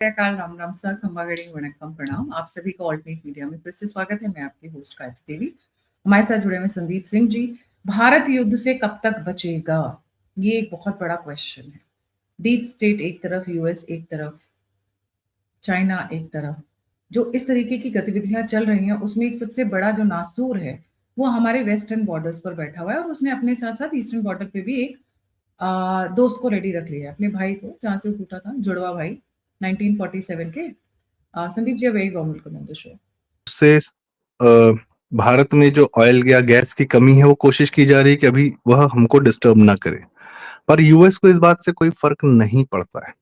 काल राम राम सर खंबागड़ी वणक्कम प्रणाम। आप सभी को ऑल्टरनेट मीडिया में फिर से स्वागत है। मैं आपकी होस्ट गायत्री देवी। हमारे साथ जुड़े हुए संदीप सिंह जी। भारत युद्ध से कब तक बचेगा, ये एक बहुत बड़ा क्वेश्चन है। डीप स्टेट एक तरफ, यूएस एक तरफ, चाइना एक तरफ, जो इस तरीके की गतिविधियां चल रही हैं उसमें एक सबसे बड़ा जो नासूर है वो हमारे वेस्टर्न बॉर्डर्स पर बैठा हुआ है, और उसने अपने साथ साथ ईस्टर्न बॉर्डर पे भी एक दोस्त को रेडी रख लिया है, अपने भाई को, जहाँ से वो टूटा था, जुड़वा भाई 1947 के। Sandeep ji, very warm welcome on the show. से भारत में जो ऑयल या गैस की कमी है वो कोशिश की जा रही है कि अभी वह हमको डिस्टर्ब ना करे, पर यूएस को इस बात से कोई फर्क नहीं पड़ता है।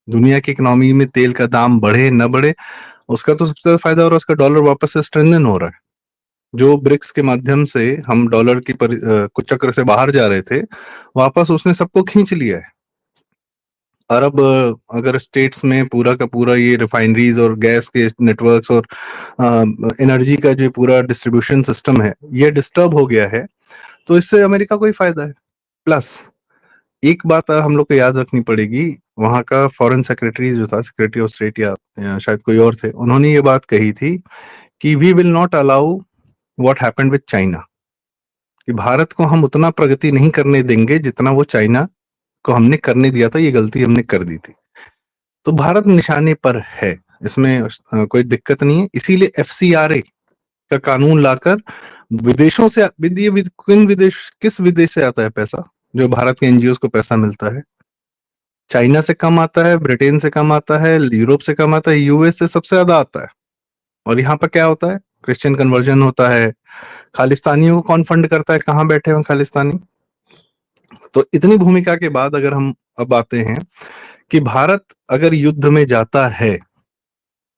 दुनिया की इकोनॉमी में तेल का दाम बढ़े न बढ़े, उसका तो सबसे ज्यादा फायदा हो रहा है, उसका डॉलर वापस से स्ट्रेंथन हो रहा है। जो ब्रिक्स के माध्यम से हम डॉलर की कुछ चक्र से बाहर जा रहे थे, वापस उसने सबको खींच लिया है। अरब अगर स्टेट्स में पूरा का पूरा ये रिफाइनरीज और गैस के नेटवर्क्स और एनर्जी का जो पूरा डिस्ट्रीब्यूशन सिस्टम है ये डिस्टर्ब हो गया है, तो इससे अमेरिका को ही फायदा है। प्लस एक बात हम लोग को याद रखनी पड़ेगी, वहां का फॉरेन सेक्रेटरी जो था, सेक्रेटरी ऑफ स्टेट या शायद कोई और थे, उन्होंने ये बात कही थी कि we will not allow what happened with China, कि भारत को हम उतना प्रगति नहीं करने देंगे जितना वो चाइना को हमने करने दिया था, ये गलती हमने कर दी थी। तो भारत निशाने पर है, इसमें कोई दिक्कत नहीं है। इसीलिए एफसीआरए का कानून लाकर विदेशों से किस विदेश से आता है पैसा, जो भारत के एनजीओ को पैसा मिलता है, चाइना से कम आता है, ब्रिटेन से कम आता है, यूरोप से कम आता है, यूएस से सबसे ज्यादा आता है। और यहाँ पर क्या होता है, क्रिश्चियन कन्वर्जन होता है। खालिस्तानियों को कौन फंड करता है, कहाँ बैठे हुए खालिस्तानी। तो इतनी भूमिका के बाद अगर हम अब आते हैं कि भारत अगर युद्ध में जाता है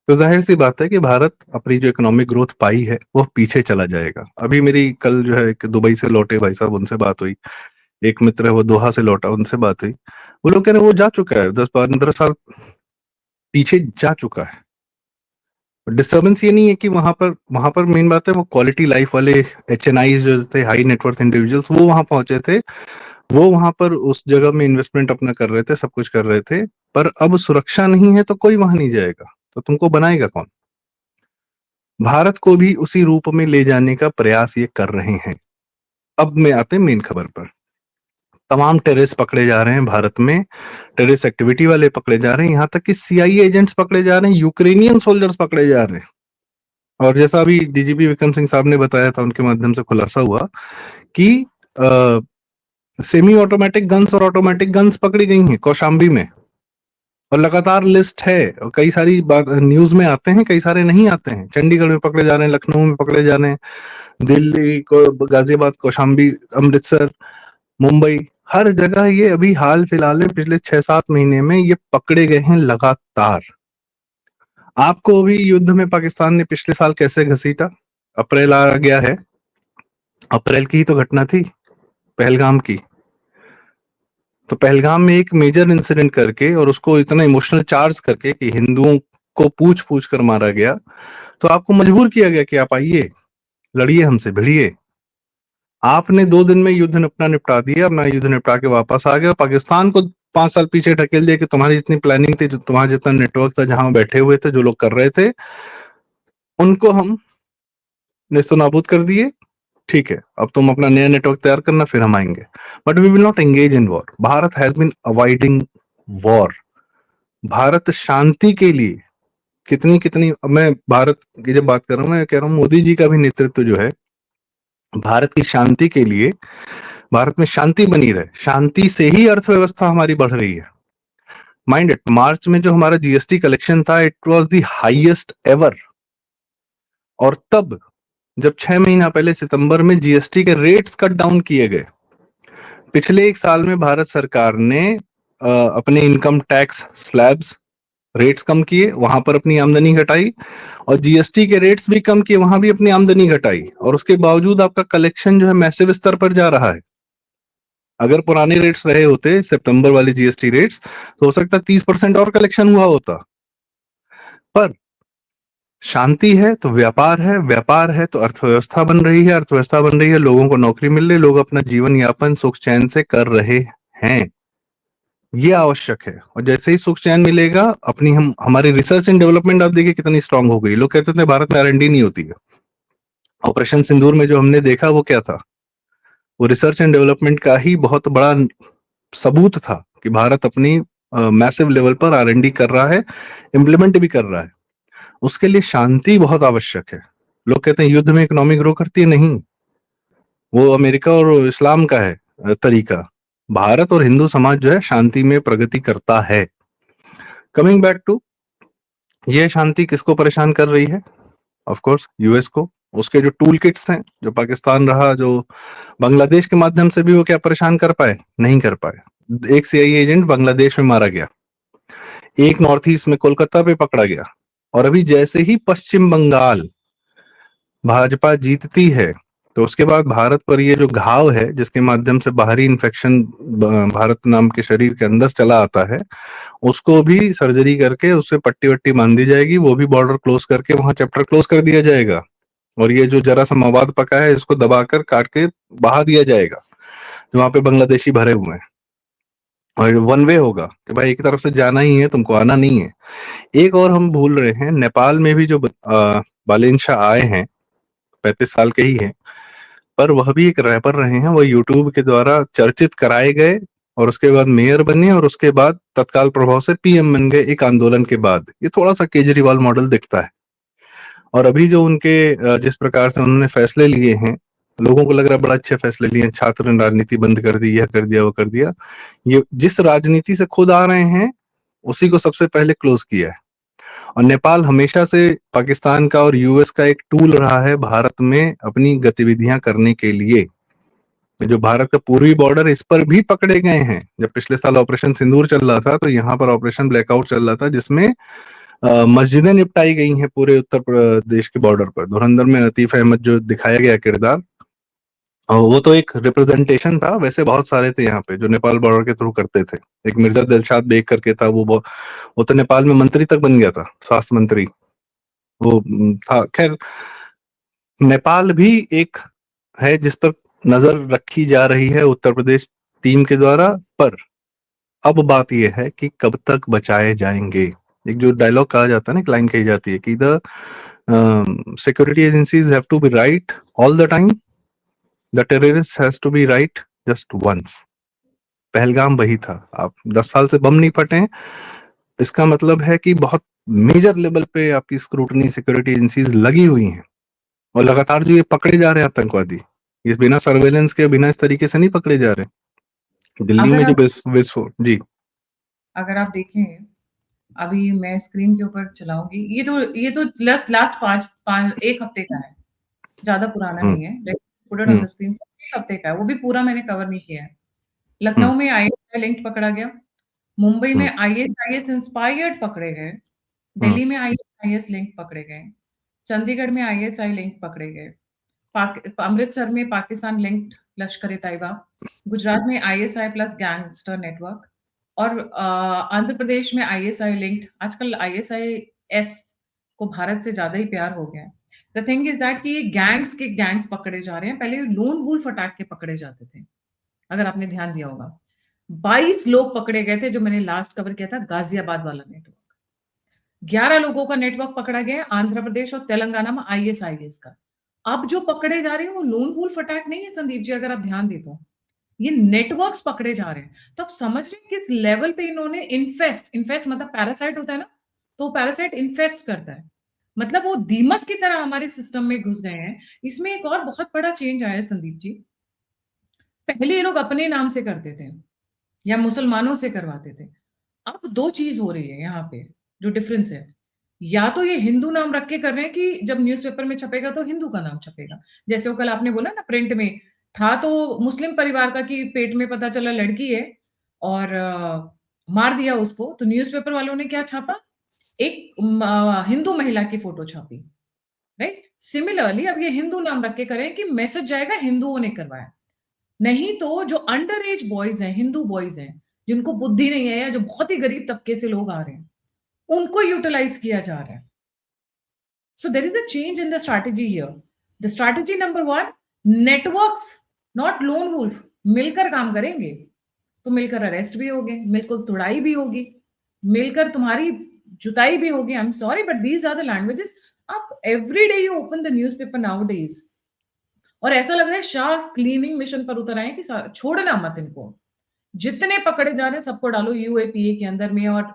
तो जाहिर सी बात है कि भारत अपनी जो इकोनॉमिक ग्रोथ पाई है वो पीछे चला जाएगा। अभी मेरी कल जो है एक दुबई से लौटे भाई साहब, उनसे बात हुई, एक मित्र है वो दोहा से लौटा, उनसे बात हुई। वो लोग कह रहे हैं वो जा चुका है, 10-15 साल पीछे जा चुका है। डिस्टर्बेंस ये नहीं है कि वहां पर मेन बात है वो क्वालिटी लाइफ वाले HNIs जो थे, हाई नेटवर्थ इंडिविजुअल्स, वो वहां पहुंचे थे, वो वहां पर उस जगह में इन्वेस्टमेंट अपना कर रहे थे, सब कुछ कर रहे थे। पर अब सुरक्षा नहीं है तो कोई वहां नहीं जाएगा, तो तुमको बनाएगा कौन। भारत को भी उसी रूप में ले जाने का प्रयास ये कर रहे हैं। अब में आते हैं मेन खबर पर। तमाम टेररिस्ट पकड़े जा रहे हैं भारत में, टेररिस्ट एक्टिविटी वाले पकड़े जा रहे हैं, यहाँ तक कि CIA एजेंट्स पकड़े जा रहे हैं, यूक्रेनियन सोल्जर्स पकड़े जा रहे हैं। और जैसा अभी DGP विक्रम सिंह साहब ने बताया था, उनके माध्यम से खुलासा हुआ कि सेमी ऑटोमेटिक गन्स और ऑटोमेटिक गन्स पकड़ी गई हैं कौशाम्बी में। और लगातार लिस्ट है, और कई सारी बात न्यूज में आते हैं, कई सारे नहीं आते हैं। चंडीगढ़ में पकड़े जा रहे हैं, लखनऊ में पकड़े जा रहे हैं, दिल्ली को, गाजियाबाद, कौशाम्बी, अमृतसर, मुंबई, हर जगह ये अभी हाल फिलहाल में पिछले 6-7 महीने में ये पकड़े गए हैं लगातार। आपको अभी युद्ध में पाकिस्तान ने पिछले साल कैसे घसीटा, अप्रैल आ गया है, अप्रैल की ही तो घटना थी पहलगाम की। तो पहलगाम में एक मेजर इंसिडेंट करके और उसको इतना इमोशनल चार्ज करके कि हिंदुओं को पूछ पूछ कर मारा गया, तो आपको मजबूर किया गया कि आप आइए, लड़िए हमसे, भिड़िए। आपने 2 दिन में युद्ध निपटा दिया, अपना युद्ध निपटा के वापस आ गए, और पाकिस्तान को 5 साल पीछे ढकेल दिया कि तुम्हारी जितनी प्लानिंग थी, जो तुम्हारा जितना नेटवर्क था, जहां बैठे हुए थे, जो लोग कर रहे थे, उनको हम नेस्तनाबूद कर दिए। ठीक है, अब तुम अपना नया नेटवर्क तैयार करना, फिर हम आएंगे, but we will not engage in war. Bharat has been avoiding war. Bharat शांति के लिए कितनी कितनी, मैं भारत की जब बात कर रहा हूं, मैं कह रहा हूं मोदी जी का भी नेतृत्व जो है भारत की शांति के लिए, भारत में शांति बनी रहे, शांति से ही अर्थव्यवस्था हमारी बढ़ रही है। माइंड इट, मार्च में जो हमारा GST कलेक्शन था, it was the highest ever. और तब जब 6 महीना पहले सितंबर में GST के रेट्स कट डाउन किए गए, पिछले 1 साल में भारत सरकार ने अपने इनकम टैक्स स्लैब्स रेट्स कम किए, वहां पर अपनी आमदनी घटाई, और GST के रेट्स भी कम किए, वहां भी अपनी आमदनी घटाई, और उसके बावजूद आपका कलेक्शन जो है मैसिव स्तर पर जा रहा है। अगर पुराने रेट्स रहे होते, सितंबर वाले GST रेट्स, तो हो सकता 30% और कलेक्शन हुआ होता। पर शांति है तो व्यापार है, व्यापार है तो अर्थव्यवस्था बन रही है, अर्थव्यवस्था बन रही है, लोगों को नौकरी मिल रही है, लोग अपना जीवन यापन सुख चैन से कर रहे हैं। ये आवश्यक है। और जैसे ही सुख चैन मिलेगा, अपनी हमारी रिसर्च एंड डेवलपमेंट आप देखिए कितनी स्ट्रांग हो गई। लोग कहते थे भारत में R&D नहीं होती है। ऑपरेशन सिंदूर में जो हमने देखा वो क्या था? वो रिसर्च एंड डेवलपमेंट का ही बहुत बड़ा सबूत था कि भारत अपनी मैसिव लेवल पर R&D कर रहा है, इम्प्लीमेंट भी कर रहा है। उसके लिए शांति बहुत आवश्यक है। लोग कहते हैं युद्ध में इकोनॉमी ग्रो करती है, नहीं। वो अमेरिका और इस्लाम का है तरीका। भारत और हिंदू समाज जो है शांति में प्रगति करता है। कमिंग बैक टू, ये शांति किसको परेशान कर रही है? ऑफ कोर्स यूएस को। उसके जो टूल किट्स हैं, जो पाकिस्तान रहा, जो बांग्लादेश के माध्यम से भी वो क्या परेशान कर पाए? नहीं कर पाए। एक CIA एजेंट बांग्लादेश में मारा गया, एक नॉर्थ ईस्ट में कोलकाता पे पकड़ा गया, और अभी जैसे ही पश्चिम बंगाल भाजपा जीतती है तो उसके बाद भारत पर ये जो घाव है, जिसके माध्यम से बाहरी इन्फेक्शन भारत नाम के शरीर के अंदर चला आता है, उसको भी सर्जरी करके उससे पट्टी वट्टी बांध दी जाएगी। वो भी बॉर्डर क्लोज करके वहां चैप्टर क्लोज कर दिया जाएगा। और ये जो जरा सा मवाद पका है, इसको दबाकर काट के बहा दिया जाएगा, वहां पे बांग्लादेशी भरे हुए हैं। और वन वे होगा कि भाई एक तरफ से जाना ही है, तुमको आना नहीं है। एक और हम भूल रहे हैं, नेपाल में भी जो बालेन शाह आए हैं, 35 साल के ही हैं, पर वह भी एक रैपर रहे हैं। वह यूट्यूब के द्वारा चर्चित कराए गए और उसके बाद मेयर बने और उसके बाद तत्काल प्रभाव से PM बन गए एक आंदोलन के बाद। ये थोड़ा सा केजरीवाल मॉडल दिखता है। और अभी जो उनके जिस प्रकार से उन्होंने फैसले लिए हैं, लोगों को लग रहा है बड़ा अच्छे फैसले लिए हैं। छात्र राजनीति बंद कर दी, यह कर दिया, वो कर दिया। ये जिस राजनीति से खुद आ रहे हैं उसी को सबसे पहले क्लोज किया है। और नेपाल हमेशा से पाकिस्तान का और यूएस का एक टूल रहा है भारत में अपनी गतिविधियां करने के लिए। जो भारत का पूर्वी बॉर्डर, इस पर भी पकड़े गए हैं। जब पिछले साल ऑपरेशन सिंदूर चल रहा था तो यहाँ पर ऑपरेशन ब्लैकआउट चल रहा था, जिसमें मस्जिदें निपटाई गई हैं पूरे उत्तर प्रदेश के बॉर्डर पर। धुरंधर में लतीफ अहमद जो दिखाया गया किरदार, वो तो एक रिप्रेजेंटेशन था। वैसे बहुत सारे थे यहाँ पे जो नेपाल बॉर्डर के थ्रू करते थे। एक मिर्जा दिलशाद बेग करके था, वो तो नेपाल में मंत्री तक बन गया था, स्वास्थ्य मंत्री वो था। खैर, नेपाल भी एक है जिस पर नजर रखी जा रही है उत्तर प्रदेश टीम के द्वारा। पर अब बात यह है कि कब तक बचाए जाएंगे। एक जो डायलॉग कहा जाता है ना, एक लाइन कही जाती है कि the security agencies have to be right all the time, the terrorist has to be right just once. Pahalgam वही था। आप 10 साल से बम नहीं फटे हैं, इसका मतलब है कि बहुत मेजर लेवल पे आपकी स्क्रूटनी सिक्योरिटी एजेंसीज लगी हुई हैं। और लगातार जो ये पकड़े जा रहे हैं आतंकवादी, ये बिना सर्वेलेंस के, बिना इस तरीके से नहीं पकड़े जा रहे। दिल्ली में अगर जो आप विस्फोट जी, अगर आप देखें, अभी मैं स्क्रीन के ऊपर चलाऊंगी, ये तो लास्ट पाँच एक हफ्ते का है, ज्यादा पुराना हम्म, नहीं है। Like put it on hmm, the screen, एक हफ्ते का है, वो भी पूरा मैंने कवर नहीं किया है। हम्म, लखनऊ में ISI लिंक पकड़ा गया, मुंबई में हम्म, ISIS इंस्पायर्ड पकड़े गए, हम्म, दिल्ली में ISIS लिंक पकड़े गए, चंडीगढ़ में ISI लिंक पकड़े गए, अमृतसर में पाकिस्तान लिंक्ड लश्कर ए तैयबा, गुजरात में ISI प्लस गैंगस्टर नेटवर्क, और आंध्र प्रदेश में ISI लिंक्ड। आजकल ISIS को भारत से ज्यादा ही प्यार हो गया है। द थिंग इज दैट कि ये गैंग्स पकड़े जा रहे हैं। पहले लोन वुल्फ अटैक के पकड़े जाते थे, अगर आपने ध्यान दिया होगा। 22 लोग पकड़े गए थे जो मैंने लास्ट कवर किया था, गाजियाबाद वाला नेटवर्क। 11 लोगों का नेटवर्क पकड़ा गया है आंध्र प्रदेश और तेलंगाना में ISIS का। अब जो पकड़े जा रहे हैं वो लोन वुल्फ अटैक नहीं है संदीप जी, अगर आप ध्यान दे तो ये नेटवर्क्स पकड़े जा रहे हैं। तो आप समझ रहे हैं किस लेवल पे इन्होंने इन्फेस्ट मतलब पैरासाइट होता है ना, तो पैरासाइट इन्फेस्ट करता है, मतलब वो दीमक की तरह हमारे सिस्टम में घुस गए हैं। इसमें एक और बहुत बड़ा चेंज आया है संदीप जी। पहले ये लोग अपने नाम से करते थे या मुसलमानों से करवाते थे। अब दो चीज हो रही है यहाँ पे, जो डिफरेंस है। या तो ये हिंदू नाम रख के कर रहे हैं कि जब न्यूज़पेपर में छपेगा तो हिंदू का नाम छपेगा। जैसे वो कल आपने बोला ना, प्रिंट में था तो मुस्लिम परिवार का, कि पेट में पता चला लड़की है और मार दिया उसको, तो न्यूज़पेपर वालों ने क्या छापा, एक हिंदू महिला की फोटो छापी। राइट, सिमिलरली अब ये हिंदू नाम रख के करें कि मैसेज जाएगा हिंदुओं ने करवाया। नहीं तो जो अंडर एज बॉयज हैं, हिंदू बॉयज हैं, जिनको बुद्धि नहीं है या जो बहुत ही गरीब तबके से लोग आ रहे हैं, उनको यूटिलाइज किया जा रहा है। So there is a change in the strategy here. The strategy number one, networks not lone wolf, मिलकर काम करेंगे। तो मिलकर अरेस्ट भी होगे, मिलकर तुड़ाई भी होगी, मिलकर तुम्हारी जुताई भी होगी। I am sorry but these are the languages. आप every day you open the newspaper nowadays और ऐसा लग रहा है शाह क्लीनिंग मिशन पर उतर आए कि छोड़ना मत इनको। जितने पकड़े जा रहे हैं सबको डालो यूएपीए के अंदर में और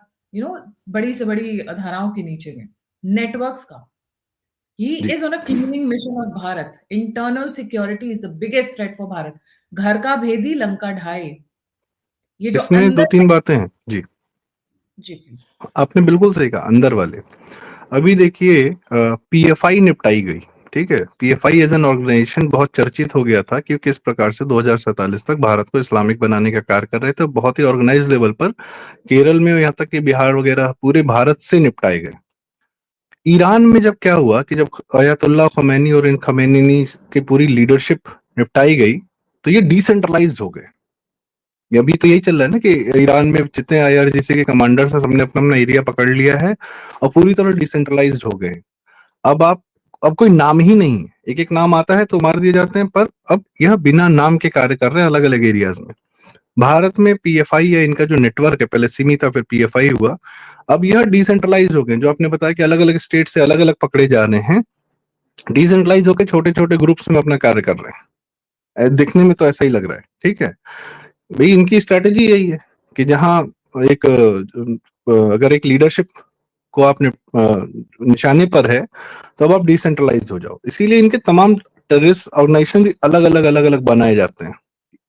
बड़ी से बड़ी धाराओं के नीचे में। नेटवर्क्स का ही जी। Is on a cleaning mission of Bharat. Internal security is the biggest threat for Bharat. घर का भेदी लंका ढाए। ये जो इसमें दो अंदर तीन बातें हैं जी। जी प्लीज। आपने बिल्कुल सही कहा, अंदर वाले। अभी देखिए, पीएफआई निपटाई गई, ठीक है। पीएफआई एज एन ऑर्गेनाइजेशन बहुत चर्चित हो गया था कि किस प्रकार से 2047 तक भारत को इस्लामिक बनाने का कार्य कर रहे थे, बहुत ही ऑर्गेनाइज लेवल पर। केरल में, यहाँ तक कि बिहार वगैरह पूरे भारत से निपटाए गए। ईरान में जब क्या हुआ कि जब अयतुल्ला खमैनी और इन खमैनी की पूरी लीडरशिप निपटाई गई, तो ये डिसेंट्रलाइज्ड हो गए। अभी तो यही चल रहा है ना कि ईरान में जितने आईआरजीसी के कमांडर्स हैं सबने अपना अपना एरिया पकड़ लिया है और पूरी तरह डिसेंट्रलाइज्ड हो गए। अब कोई नाम ही नहीं है, एक एक नाम आता है तो मार दिए जाते हैं, पर अब यह बिना नाम के कार्य कर रहे हैं अलग अलग एरियाज में। भारत में पीएफआई या इनका जो नेटवर्क है, पहले सिमी था फिर पीएफआई हुआ, अब यह डिसेंट्रलाइज हो गए। जो आपने बताया कि अलग अलग स्टेट से अलग अलग पकड़े जा रहे हैं, डिसेंट्रलाइज होकर छोटे छोटे ग्रुप्स में अपना कार्य कर रहे हैं। दिखने में तो ऐसा ही लग रहा है, ठीक है भाई। इनकी स्ट्रेटेजी यही है कि जहां एक अगर एक लीडरशिप को आपने निशाने पर है, तो अब आप डिसेंट्रलाइज हो जाओ। इसीलिए इनके तमाम टेररिस्ट ऑर्गेनाइजेशन भी अलग अलग बनाए जाते हैं।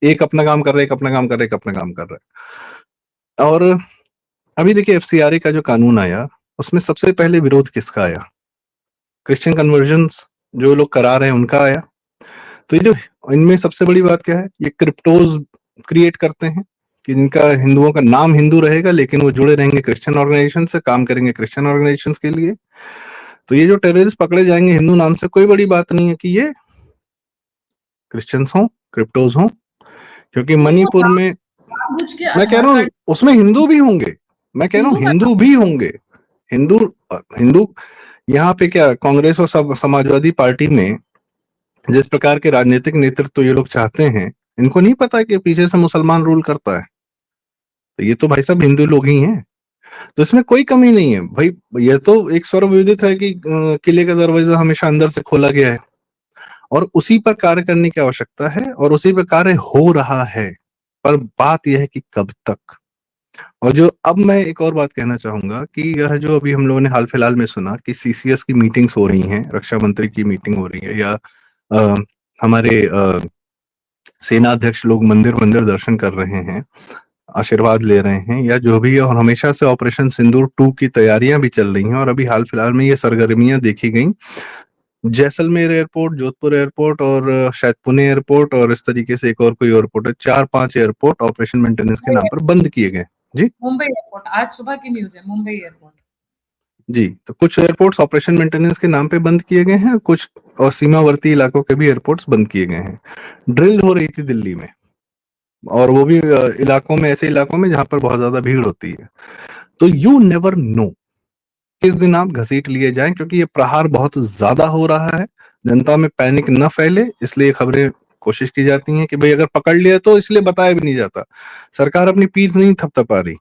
एक अपना काम कर रहा है, एक अपना काम कर रहा है, एक अपना काम कर रहा है। और अभी देखिए एफसीआरए का जो कानून आया, उसमें सबसे पहले विरोध किसका आया? क्रिश्चियन कन्वर्जन्स जो लोग करा रहे हैं उनका आया। तो ये जो इनमें सबसे बड़ी बात क्या है, ये क्रिप्टोज क्रिएट करते हैं कि जिनका हिंदुओं का नाम हिंदू रहेगा लेकिन वो जुड़े रहेंगे क्रिश्चियन ऑर्गेनाइजेशन से, काम करेंगे क्रिश्चियन ऑर्गेनाइजेशन के लिए। तो ये जो टेररिस्ट पकड़े जाएंगे हिंदू नाम से, कोई बड़ी बात नहीं है कि ये क्रिश्चियंस हों, क्रिप्टोज हों, क्योंकि नहीं वो मणिपुर में, जानबूझ के मैं कह आधार रहा हूँ कार्ड उसमें हिंदू भी होंगे, मैं कह रहा हूँ हिंदू का हिंदू भी होंगे। हिंदू हिंदू यहाँ पे क्या, कांग्रेस और समाजवादी पार्टी में जिस प्रकार के राजनीतिक नेतृत्व ये लोग चाहते हैं, इनको नहीं पता कि पीछे से मुसलमान रूल करता है। तो ये तो भाई साहब हिंदू लोग ही हैं, तो इसमें कोई कमी नहीं है भाई। ये तो एक सर्वविदित है कि किले का दरवाजा हमेशा अंदर से खोला गया है और उसी पर कार्य करने की आवश्यकता है और उसी पर कार्य हो रहा है। पर बात यह है कि कब तक। और जो अब मैं एक और बात कहना चाहूंगा कि यह जो अभी हम लोगों ने हाल फिलहाल में सुना कि सीसीएस की मीटिंग्स हो रही हैं, रक्षा मंत्री की मीटिंग हो रही है, या अ, हमारे सेना अध्यक्ष लोग मंदिर मंदिर दर्शन कर रहे हैं, आशीर्वाद ले रहे हैं, या जो भी है। और हमेशा से ऑपरेशन सिंदूर 2 की तैयारियां भी चल रही हैं और अभी हाल फिलहाल में ये सरगर्मियां देखी गई। जैसलमेर एयरपोर्ट, जोधपुर एयरपोर्ट और शायद पुणे एयरपोर्ट और इस तरीके से एक और कोई एयरपोर्ट है, 4-5 एयरपोर्ट ऑपरेशन मेंटेनेंस के नाम पर बंद किए गए। जी मुंबई एयरपोर्ट आज सुबह की न्यूज़ है, मुंबई एयरपोर्ट। जी। तो कुछ एयरपोर्ट्स ऑपरेशन मेंटेनेंस के नाम पे बंद किए गए हैं, कुछ और सीमावर्ती इलाकों के भी एयरपोर्ट्स बंद किए गए हैं। ड्रिल हो रही थी दिल्ली में, और वो भी इलाकों में, ऐसे इलाकों में जहां पर बहुत ज्यादा भीड़ होती है। तो यू नेवर नो किस दिन आप घसीट लिए जाएं, क्योंकि ये प्रहार बहुत ज्यादा हो रहा है। जनता में पैनिक न फैले इसलिए खबरें कोशिश की जाती हैं कि भाई अगर पकड़ लिया तो, इसलिए बताया भी नहीं जाता। सरकार अपनी पीठ नहीं थपथपा रही,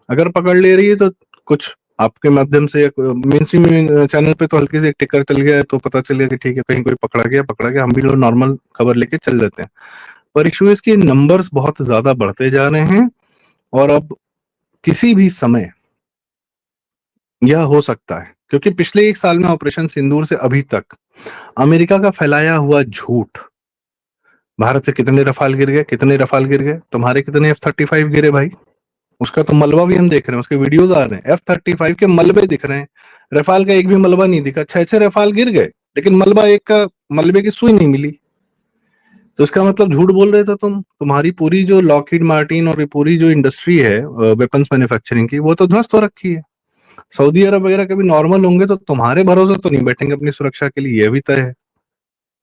अगर पकड़ ले रही है तो कुछ आपके माध्यम से, मेन स्ट्रीम चैनल पे तो हल्की से एक टिकर चल गया है तो पता चल गया कि ठीक है कहीं कोई पकड़ा गया, हम भी लोग नॉर्मल खबर लेके चल देते हैं। पर इशू इसके नंबर्स बहुत ज्यादा बढ़ते जा रहे हैं और अब किसी भी समय यह हो सकता है, क्योंकि पिछले 1 साल में ऑपरेशन सिंदूर से अभी तक अमेरिका का फैलाया हुआ झूठ, भारत से कितने रफाल गिर गए, कितने रफाल गिर गए, तुम्हारे कितने F-35 गिरे भाई, उसका तो मलबा भी हम देख रहे हैं, उसके वीडियोज आ रहे हैं, F-35 के मलबे दिख रहे हैं। रफाल का एक भी मलबा नहीं दिखा। 6-6 रफाल गिर गए लेकिन मलबा एक का, मलबे की सुई नहीं मिली। तो इसका मतलब झूठ बोल रहे थे तुम। तुम्हारी पूरी जो लॉकहीड मार्टिन और ये पूरी जो इंडस्ट्री है वेपन्स मैन्युफैक्चरिंग की, वो तो ध्वस्त हो रखी है। सऊदी अरब वगैरह कभी नॉर्मल होंगे तो तुम्हारे भरोसे तो नहीं बैठेंगे अपनी सुरक्षा के लिए, यह भी तय है।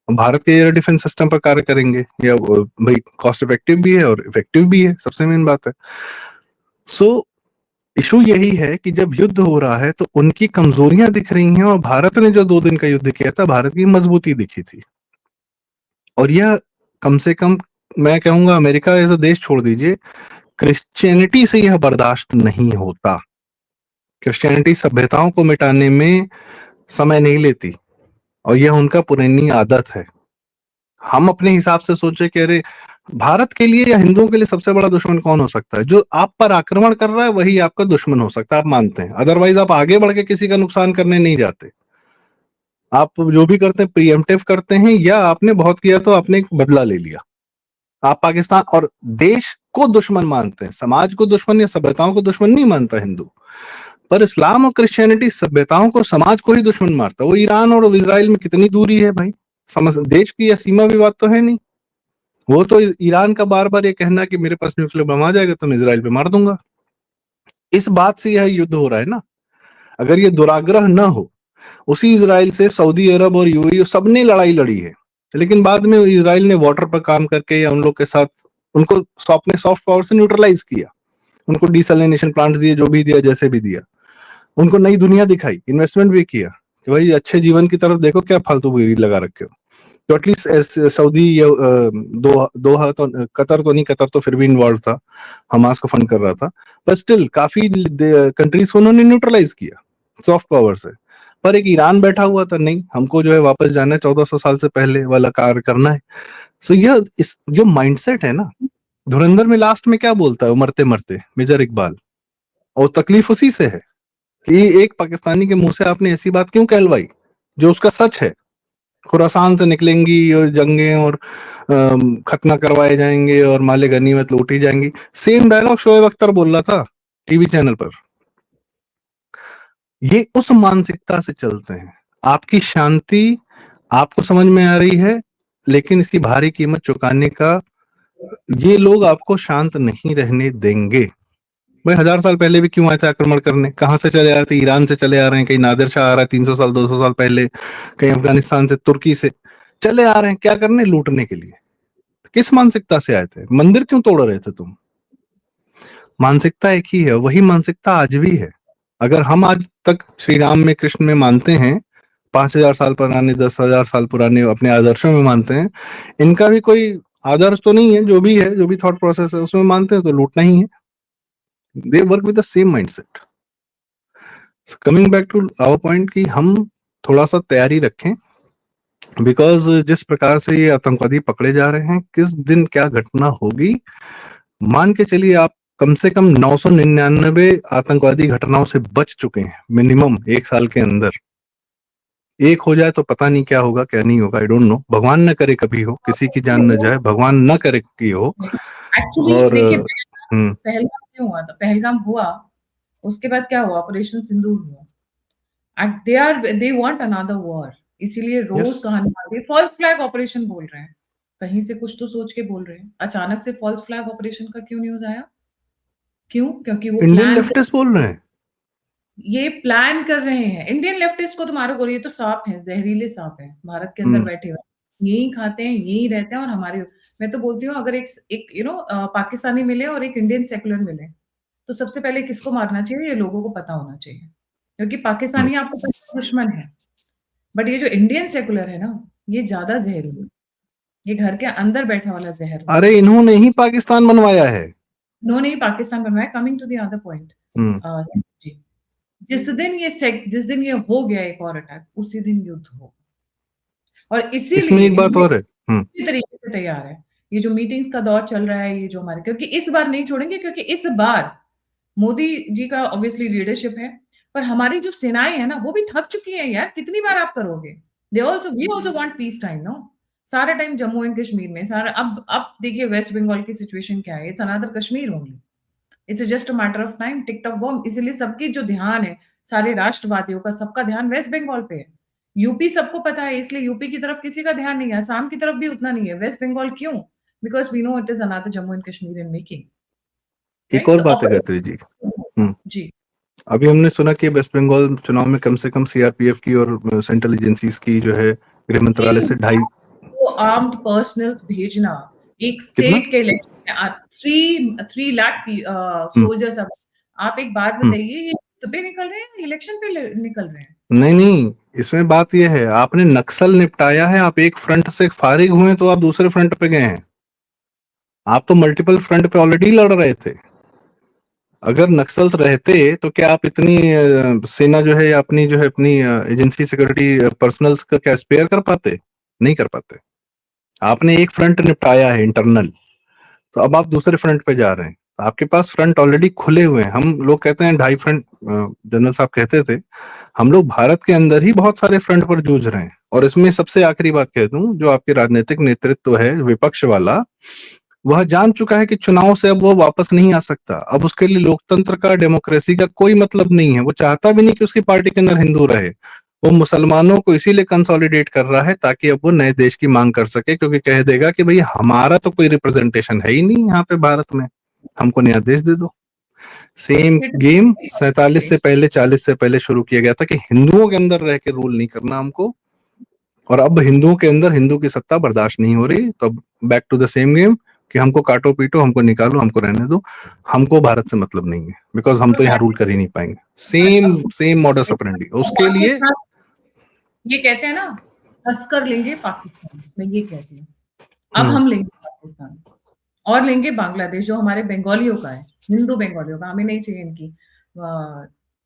भारत के एयर डिफेंस सिस्टम पर कार्य करेंगे, या भाई कॉस्ट इफेक्टिव भी है और इफेक्टिव भी है, सबसे मेन बात है। सो इशू यही है कि जब युद्ध हो रहा है तो उनकी कमजोरियां दिख रही हैं, और भारत ने जो 2 दिन का युद्ध किया था, भारत की मजबूती दिखी थी। और यह कम से कम, मैं कहूंगा अमेरिका एज अ देश छोड़ दीजिए, क्रिश्चियनिटी से यह बर्दाश्त नहीं होता। क्रिश्चियनिटी सभ्यताओं को मिटाने में समय नहीं लेती और यह उनका पुरानी आदत है। हम अपने हिसाब से सोचे कि अरे भारत के लिए या हिंदुओं के लिए सबसे बड़ा दुश्मन कौन हो सकता है? जो आप पर आक्रमण कर रहा है वही आपका दुश्मन हो सकता है, आप मानते हैं। अदरवाइज आप आगे बढ़ के किसी का नुकसान करने नहीं जाते। आप जो भी करते हैं प्रीएम्प्टिव करते हैं, या आपने बहुत किया तो आपने एक बदला ले लिया। आप पाकिस्तान और देश को दुश्मन मानते हैं, समाज को दुश्मन या सभ्यताओं को दुश्मन नहीं मानता हिंदू। पर इस्लाम और क्रिश्चियनिटी सभ्यताओं को, समाज को ही दुश्मन मारता है। वो ईरान और इजराइल में कितनी दूरी है भाई, समझ देश की या सीमा विवाद तो है नहीं। वो तो ईरान का बार बार ये कहना कि मेरे पास न्यूक्लियर बम आ जाएगा तो मैं इजराइल पे मार दूंगा, इस बात से यह युद्ध हो रहा है ना। अगर ये दुराग्रह न हो, उसी इजराइल से सऊदी अरब और यूएई सबने लड़ाई लड़ी है, लेकिन बाद में इजराइल ने वाटर पर काम करके या उन लोग के साथ उनको अपने सॉफ्ट पावर से न्यूट्रलाइज किया, उनको डिसैलिनेशन प्लांट्स दिए, जो भी दिया जैसे भी दिया, उनको नई दुनिया दिखाई, इन्वेस्टमेंट भी किया कि भाई अच्छे जीवन की तरफ देखो, क्या फालतू गिरी लगा रखे हो। तो एटलीस्ट सऊदी या दोहा तो, कतर तो नहीं, कतर तो फिर भी इन्वॉल्व था, हमास को फंड कर रहा था, पर स्टिल काफी कंट्रीज को उन्होंने न्यूट्रलाइज किया सॉफ्ट पावर से। पर एक ईरान बैठा हुआ था, नहीं हमको जो है वापस जाना है, 1400 साल से पहले वाला कार्य करना है। सो यह इस जो माइंडसेट है ना, धुरंधर में लास्ट में क्या बोलता है मरते मरते मेजर इकबाल, और तकलीफ उसी से है कि एक पाकिस्तानी के मुंह से आपने ऐसी बात क्यों कहलवाई जो उसका सच है। खुरासान से निकलेंगी और जंगें और खतना करवाए जाएंगे और माले गनीमत लूटी जाएंगी, सेम डायलॉग शोएब अख्तर बोल रहा था टीवी चैनल पर। ये उस मानसिकता से चलते हैं। आपकी शांति आपको समझ में आ रही है, लेकिन इसकी भारी कीमत चुकाने का ये लोग आपको शांत नहीं रहने देंगे। भाई 1000 साल पहले भी क्यों आए थे आक्रमण करने? कहां से चले आ रहे थे? ईरान से चले आ रहे हैं, कहीं नादिर शाह आ रहा है 300 साल 200 साल पहले, कहीं अफगानिस्तान से, तुर्की से चले आ रहे हैं, क्या करने? लूटने के लिए। किस मानसिकता से आए थे? मंदिर क्यों तोड़ रहे थे तुम? मानसिकता एक ही है, वही मानसिकता आज भी है। अगर हम आज तक श्री राम में, कृष्ण में मानते हैं, 5000 साल पुराने, 10,000 साल पुराने अपने आदर्शों में मानते हैं, इनका भी कोई आदर्श तो नहीं है, जो भी है, जो भी थॉट प्रोसेस है उसमें मानते हैं, तो लूटना ही है। They work with the same mindset. Coming back to our point कि हम थोड़ा सा तैयारी रखें, बिकॉज जिस प्रकार से ये आतंकवादी पकड़े जा रहे हैं, किस दिन क्या घटना होगी, मान के चलिए आप कम से कम 999 आतंकवादी घटनाओं से बच चुके हैं मिनिमम 1 साल के अंदर। एक हो जाए तो पता नहीं क्या होगा क्या नहीं होगा, आई डोंट नो। भगवान न करे कभी हो, किसी की जान न जाए, भगवान न करे कि हो। एक्चुअली और देखिए, पहलगाम क्यों हुआ था? पहलगाम हुआ, उसके बाद क्या हुआ? ऑपरेशन सिंदूर हुआ। दे वांट अनदर वॉर, इसीलिए रोज यस, कहानी आती है, फॉल्स फ्लैग ऑपरेशन बोल रहे हैं। कहीं से कुछ तो सोच के बोल रहे हैं। अचानक से फॉल्स फ्लैग ऑपरेशन का क्यों न्यूज आया? क्यों? क्योंकि वो इंडियन लेफ्टिस्ट बोल रहे हैं। ये प्लान कर रहे हैं। इंडियन लेफ्टिस्ट को तो मारो, ये तो सांप है, जहरीले सांप है, भारत के अंदर बैठे हुए, यही खाते हैं, यही रहते हैं। और हमारे, मैं तो बोलती हूँ, अगर एक पाकिस्तानी मिले और एक इंडियन सेकुलर मिले, तो सबसे पहले किसको मारना चाहिए, ये लोगों को पता होना चाहिए। क्योंकि पाकिस्तानी आपको पता है दुश्मन है, बट ये जो इंडियन सेकुलर है ना, ये ज्यादा जहरीला है। ये घर के अंदर बैठा वाला जहर होता है। अरे इन्होंने ही पाकिस्तान बनवाया है। इन्होंने ही पाकिस्तान बनवाया। Coming to the other point, जी, जिस दिन ये हो गया एक और अटैक, उसी दिन युद्ध हो। और इसमें इसीलिए एक बात ये और है। इसी तरीके से तैयार है। ये जो मीटिंग्स का दौर चल रहा है, ये जो हमारे, क्योंकि इस बार नहीं छोड़ेंगे, क्योंकि इस बार मोदी जी का ऑब्वियसली लीडरशिप है, पर हमारी जो सेनाएं हैं ना, वो भी थक चुकी हैं यार। कितनी बार आप करोगे? We also want peace time, no? सारा टाइम जम्मू एंड कश्मीर में, सारा, अब देखिए वेस्ट बंगाल की सिचुएशन क्या है। It's another Kashmir only, it's just a matter of time, TikTok bomb. इसीलिए सबकी जो ध्यान है, सारे राष्ट्रवादियों का, सबका ध्यान वेस्ट बंगाल पे है। यूपी सबको पता है, इसलिए यूपी की तरफ किसी का ध्यान नहीं है, असम की तरफ भी उतना नहीं है। वेस्ट बंगाल क्यों? Because we know it is another Jammu and Kashmir in making, एक राइट? और तो बात है गायत्री जी। जी, अभी हमने सुना कि वेस्ट बंगाल चुनाव में कम से कम सीआरपीएफ की और सेंट्रल एजेंसीज की जो है गृह मंत्रालय से 2.5 वो आर्म्ड पर्सनल्स भेजना एक कितना? स्टेट के इलेक्शन में, 3 लाख सोल्जर्स। अब आप एक बात बताइए, ये युद्ध पे निकल रहे हैं, इलेक्शन पे निकल रहे हैं? नहीं नहीं, इसमें बात यह है, आपने नक्सल निपटाया है, आप एक फ्रंट से फारिग हुए तो आप दूसरे फ्रंट पे गए हैं। आप तो मल्टीपल फ्रंट पे ऑलरेडी लड़ रहे थे। अगर नक्सल रहते तो क्या आप इतनी सेना जो है या अपनी जो है अपनी एजेंसी सिक्योरिटी पर्सनल्स का क्या स्पेयर कर पाते? नहीं कर पाते। आपने एक फ्रंट निपटाया है इंटरनल, तो अब आप दूसरे फ्रंट पे जा रहे हैं। आपके पास फ्रंट ऑलरेडी खुले हुए हैं। हम लोग कहते हैं ढाई फ्रंट, जनरल साहब कहते थे हम लोग भारत के अंदर ही बहुत सारे फ्रंट पर जूझ रहे हैं। और इसमें सबसे आखिरी बात कह दूं, जो आपके राजनीतिक नेतृत्व है विपक्ष वाला, वह जान चुका है कि चुनाव से अब वो वापस नहीं आ सकता। अब उसके लिए लोकतंत्र का, डेमोक्रेसी का कोई मतलब नहीं है। वो चाहता भी नहीं कि उसकी पार्टी के अंदर हिंदू रहे। वो मुसलमानों को इसीलिए कंसोलिडेट कर रहा है ताकि अब वो नए देश की मांग कर सके, क्योंकि कह देगा कि भाई हमारा तो कोई रिप्रेजेंटेशन है ही नहीं यहाँ पे भारत में, हमको नया देश दे दो। सेम गेम 47 से पहले, 40 से पहले शुरू किया गया था कि हिंदुओं के अंदर रह के रूल नहीं करना हमको, और अब हिंदुओं के अंदर हिंदू की सत्ता बर्दाश्त नहीं हो रही, तो अब back to the same game कि हमको काटो पीटो, हमको निकालो, हमको रहने दो, हमको भारत से मतलब नहीं है, बिकॉज हम तो यहाँ रूल कर ही नहीं पाएंगे। सेम सेम मॉडस ऑपरेंडी उसके लिए। ये कहते हैं ना, हंस कर लेंगे पाकिस्तान, मैं ये कहती हूँ। अब हम लेंगे पाकिस्तान और लेंगे बांग्लादेश, जो हमारे बंगालियों का है, हिंदू बंगालियों का। हमें नहीं चाहिए इनकी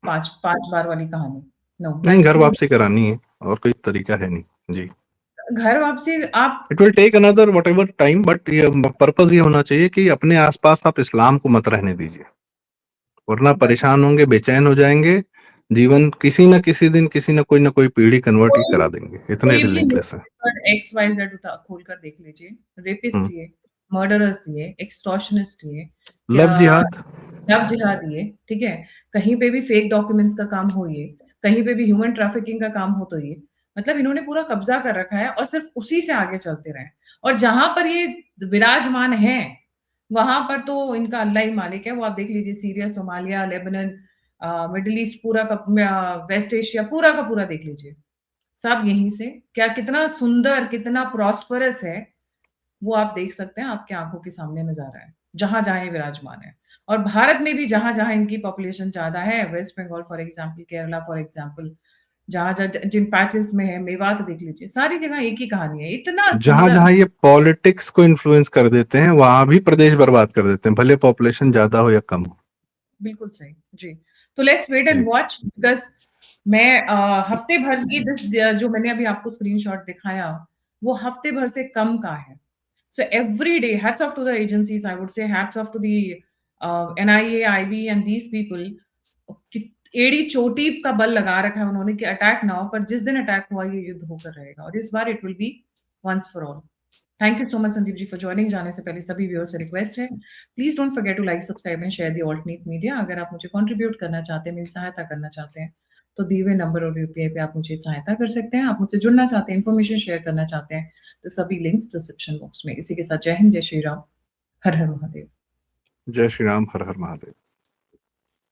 5 बार वाली कहानी। नो, नहीं, लेट्स घर डू। वापसी करानी है और कोई तरीका है नहीं जी। घर वापसी आप it will take another whatever time, but purpose ये होना चाहिए कि अपने आसपास आप इस्लाम को मत रहने दीजिए, वरना परेशान होंगे, बेचैन हो जाएंगे। जीवन किसी न किसी दिन किसी न कोई पीढ़ी कन्वर्ट ही करा देंगे, इतने कोई भी रिलेंटलेस है। XYZ खोल कर देख लीजिए, रेपिस्ट ये, मर्डरर्स ये, एक्सटॉर्शनिस्ट ये, लव जिहाद। लव जिहाद ये, ठीक है। कहीं पे भी फेक डॉक्यूमेंट्स का काम हो ये, कहीं पे भी ह्यूमन ट्रैफिकिंग का काम हो तो ये, मतलब इन्होंने पूरा कब्जा कर रखा है और सिर्फ उसी से आगे चलते रहे। और जहां पर ये विराजमान है वहां पर तो इनका अल्लाह ही मालिक है। वो आप देख लीजिए, Syria, Somalia, Lebanon, middle east, पूरा का वेस्ट एशिया पूरा का पूरा देख लीजिए, सब यहीं से। क्या कितना सुंदर, कितना प्रॉस्परस है, वो आप देख सकते हैं, आपके आंखों के सामने नजारा है, जहां जहां ये विराजमान है। और भारत में भी जहां जहां इनकी पॉपुलेशन ज्यादा है, West Bengal for example, Kerala for example, जहां जहां जिन पैचेस में है, मेवात देख लीजिए, सारी जगह एक ही कहानी है, इतना जहां सुंदर। जहां ये पॉलिटिक्स को इन्फ्लुएंस कर देते हैं वहां भी प्रदेश बर्बाद कर देते हैं, भले पॉपुलेशन ज्यादा हो या कम हो। बिल्कुल सही जी। तो लेट्स वेट एंड जी वॉच, बिकॉज मैं हफ्ते भर की जो मैंने अभी आपको स्क्रीनशॉट दिखाया, वो हफ्ते भर से कम का है। So every day, hats off to the agencies, I would say, hats off to the NIA, IB and these people. एड़ी चोटी का बल लगा रखा है उन्होंने कि अटैक ना हो, पर जिस दिन अटैक हुआ ये युद्ध होकर रहेगा, और इस बार it will be once for all. Thank you so much Sandeep ji for joining. जाने से पहले सभी व्यूअर्स से रिक्वेस्ट है, please don't forget to like, subscribe and share the alternate media. अगर आप मुझे कंट्रीब्यूट करना चाहते हैं, मेरी सहायता करना चाहते हैं, तो दिए हुए नंबर और यूपीआई पे आप मुझे सहायता कर सकते हैं। आप मुझसे जुड़ना चाहते हैं, इन्फॉर्मेशन शेयर करना चाहते हैं, तो सभी लिंक्स डिस्क्रिप्शन बॉक्स में। इसी के साथ जय हिंद, जय श्री राम, हर हर महादेव। जय श्री राम, हर हर महादेव।